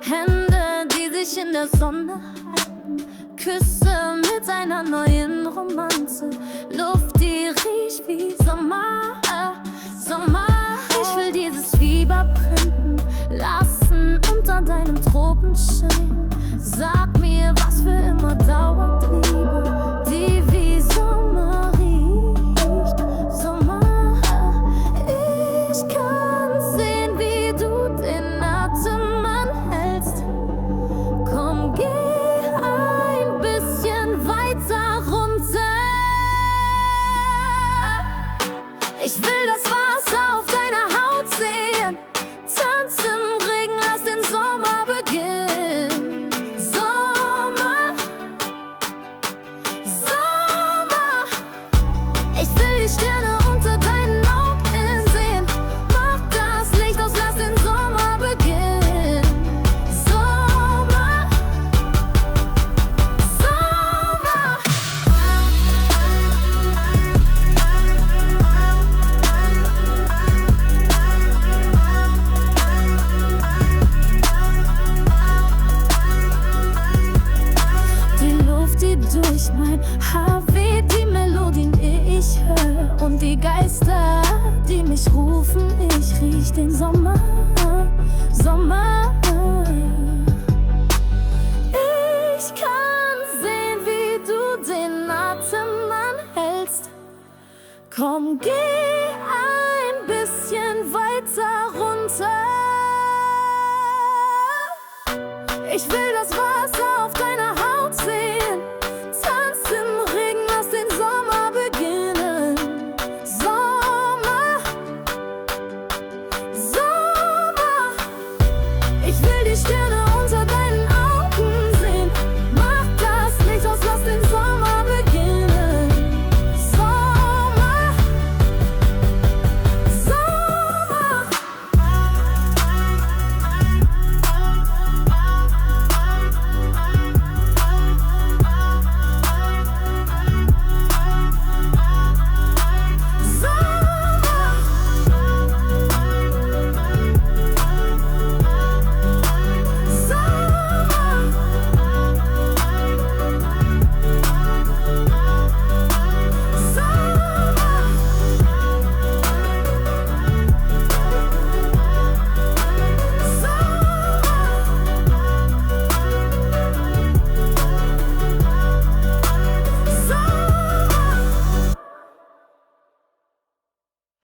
Hände, die sich in der Sonne halten, Küsse mit einer neuen Romanze, Luft, die riecht wie Sommer, Sommer. Ich will dieses Fieber printen lassen unter deinem Tropenschein. Sag mir, was für immer dauert, Liebe, die wie Sommer riecht, Sommer. Ich kann sehen, wie du den Atem anhältst. Komm, geh ein bisschen weiter runter. Ich will das Wasser auf deiner Haut sehen. Tanz im Regen, lass den Sommer beginnen. Sommer, Sommer. Ich will die Sterne unter deinen Augen sehen. Mach das Licht aus, lass den Sommer beginnen. Sommer, Sommer. Die Luft, die durch mein Haar weht, die Melodien, die ich höre, und die Geister, die mich rufen. Ich riech den Sommer, Sommer. Ich kann sehen, wie du den Atem anhältst. Komm, geh ein bisschen weiter runter. Ich will das Wasser auf deiner Haut sehen. Tanz im Regen, lass den Sommer beginnen. Sommer, Sommer. Ich will die Sterne